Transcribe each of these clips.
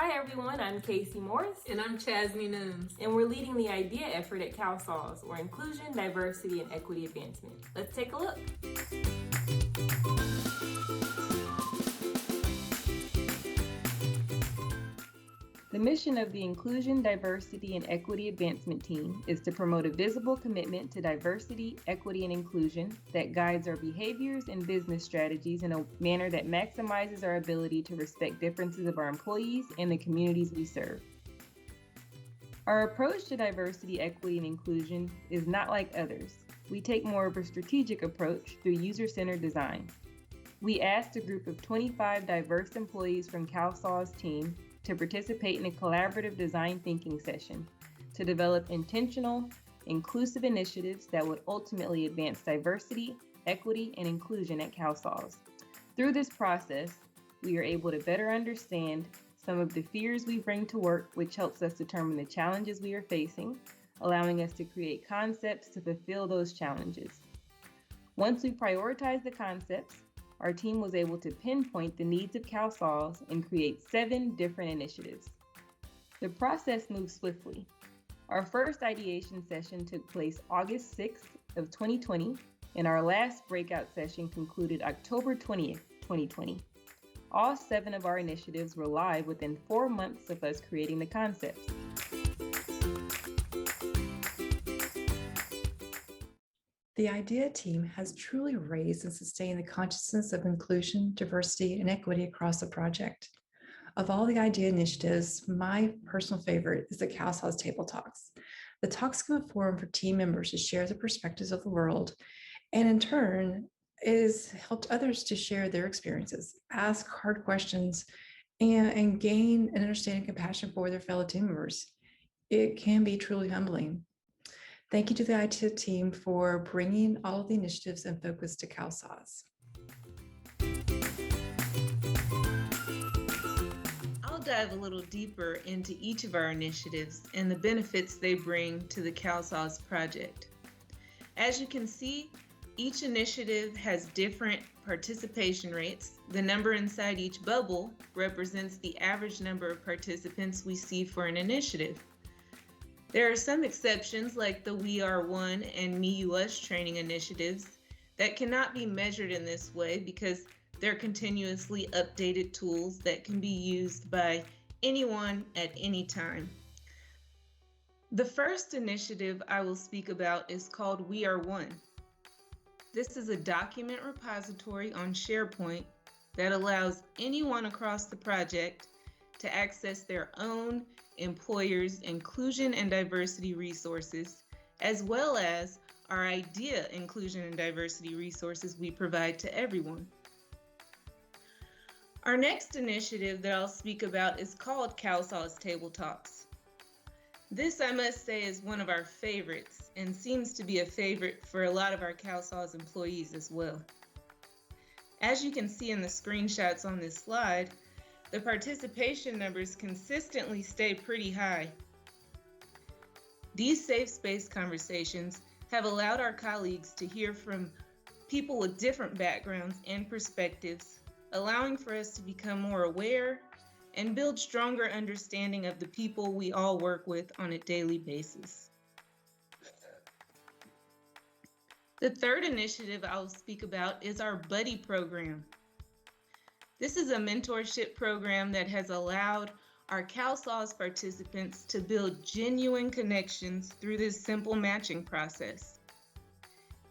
Hi everyone, I'm Casey Morris. And I'm Chasney Nunes. And we're leading the IDEA effort at CalSAWS, or Inclusion, Diversity, and Equity Advancement. Let's take a look. The mission of the Inclusion, Diversity, and Equity Advancement team is to promote a visible commitment to diversity, equity, and inclusion that guides our behaviors and business strategies in a manner that maximizes our ability to respect differences of our employees and the communities we serve. Our approach to diversity, equity, and inclusion is not like others. We take more of a strategic approach through user-centered design. We asked a group of 25 diverse employees from CalSAWS team to participate in a collaborative design thinking session to develop intentional, inclusive initiatives that would ultimately advance diversity, equity, and inclusion at CalSAWS. Through this process, we are able to better understand some of the fears we bring to work, which helps us determine the challenges we are facing, allowing us to create concepts to fulfill those challenges. Once we prioritize the concepts, our team was able to pinpoint the needs of CalSAWS and create 7 different initiatives. The process moved swiftly. Our first ideation session took place August 6th of 2020, and our last breakout session concluded October 20th, 2020. All 7 of our initiatives were live within 4 months of us creating the concepts. The IDEA team has truly raised and sustained the consciousness of inclusion, diversity, and equity across the project. Of all the IDEA initiatives, my personal favorite is the CalSAWS Table Talks. The talks give a forum for team members to share the perspectives of the world, and in turn, it has helped others to share their experiences, ask hard questions, and gain an understanding and compassion for their fellow team members. It can be truly humbling. Thank you to the IDEA team for bringing all of the initiatives and focus to CalSAWS. I'll dive a little deeper into each of our initiatives and the benefits they bring to the CalSAWS project. As you can see, each initiative has different participation rates. The number inside each bubble represents the average number of participants we see for an initiative. There are some exceptions, like the We Are One and Me You Us training initiatives, that cannot be measured in this way because they're continuously updated tools that can be used by anyone at any time. The first initiative I will speak about is called We Are One. This is a document repository on SharePoint that allows anyone across the project to access their own employers' inclusion and diversity resources, as well as our IDEA inclusion and diversity resources we provide to everyone. Our next initiative that I'll speak about is called CalSAWS Table Talks. This, I must say, is one of our favorites and seems to be a favorite for a lot of our CalSAWS employees as well. As you can see in the screenshots on this slide, the participation numbers consistently stay pretty high. These safe space conversations have allowed our colleagues to hear from people with different backgrounds and perspectives, allowing for us to become more aware and build stronger understanding of the people we all work with on a daily basis. The third initiative I'll speak about is our Buddy program. This is a mentorship program that has allowed our CalSAWS participants to build genuine connections through this simple matching process.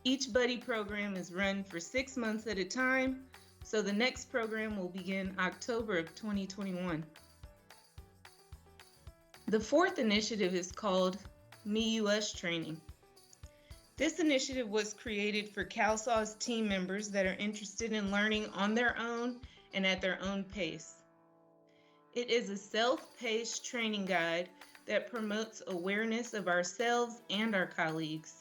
Each Buddy program is run for 6 months at a time, so the next program will begin October of 2021. The fourth initiative is called Me You Us training. This initiative was created for CalSAWS team members that are interested in learning on their own and at their own pace. It is a self-paced training guide that promotes awareness of ourselves and our colleagues.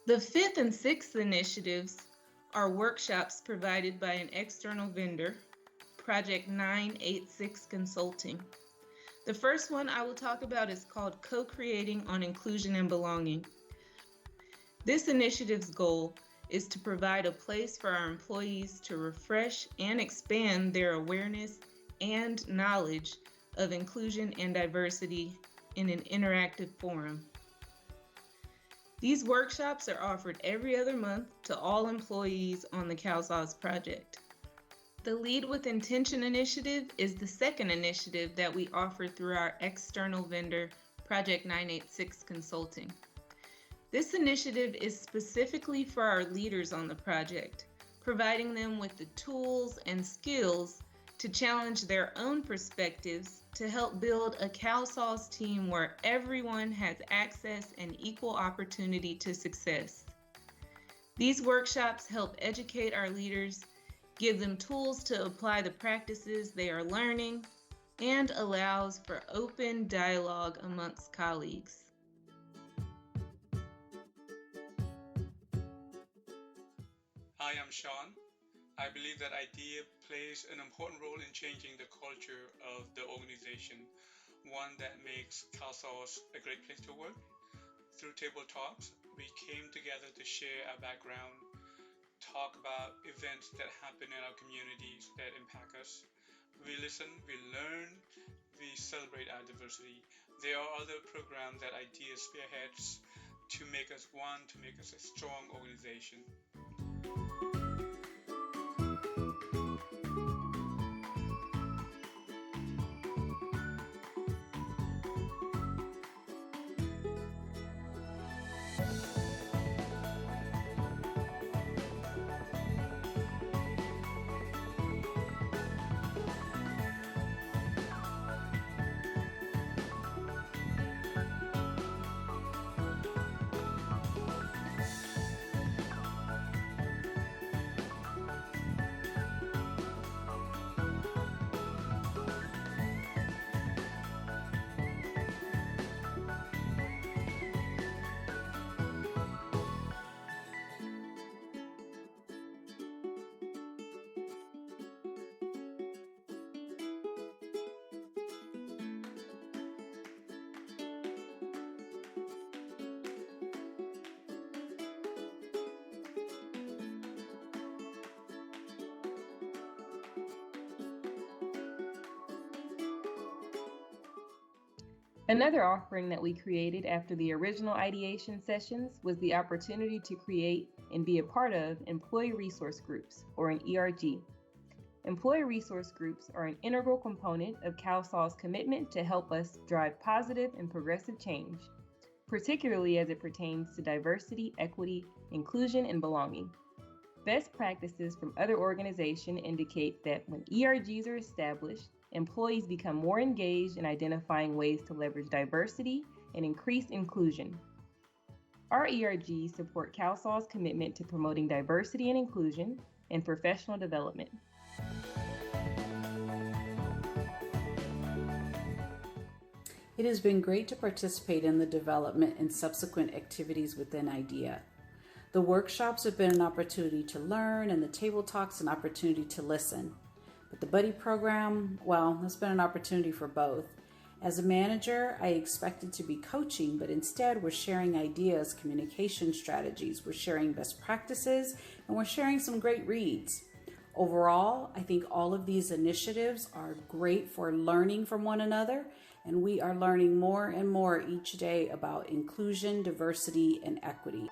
The fifth and sixth initiatives are workshops provided by an external vendor, Project 986 Consulting. The first one I will talk about is called Co-Creating on Inclusion and Belonging. This initiative's goal is to provide a place for our employees to refresh and expand their awareness and knowledge of inclusion and diversity in an interactive forum. These workshops are offered every other month to all employees on the CalSAWS project. The Lead with Intention initiative is the second initiative that we offer through our external vendor, Project 986 Consulting. This initiative is specifically for our leaders on the project, providing them with the tools and skills to challenge their own perspectives to help build a CalSAWS team where everyone has access and equal opportunity to success. These workshops help educate our leaders, give them tools to apply the practices they are learning, and allows for open dialogue amongst colleagues. Hi, I'm Sean. I believe that IDEA plays an important role in changing the culture of the organization, one that makes CalSAWS a great place to work. Through table talks, we came together to share our background, talk about events that happen in our communities that impact us. We listen, we learn, we celebrate our diversity. There are other programs that IDEA spearheads to make us one, to make us a strong organization. Another offering that we created after the original ideation sessions was the opportunity to create and be a part of employee resource groups, or an ERG. Employee resource groups are an integral component of CalSAWS' commitment to help us drive positive and progressive change, particularly as it pertains to diversity, equity, inclusion, and belonging. Best practices from other organizations indicate that when ERGs are established, employees become more engaged in identifying ways to leverage diversity and increase inclusion. Our ERGs support CalSAWS' commitment to promoting diversity and inclusion and professional development. It has been great to participate in the development and subsequent activities within IDEA. The workshops have been an opportunity to learn, and the table talks an opportunity to listen. But the buddy program, well, that's been an opportunity for both. As a manager, I expected to be coaching, but instead we're sharing ideas, communication strategies, we're sharing best practices, and we're sharing some great reads. Overall, I think all of these initiatives are great for learning from one another, and we are learning more and more each day about inclusion, diversity, and equity.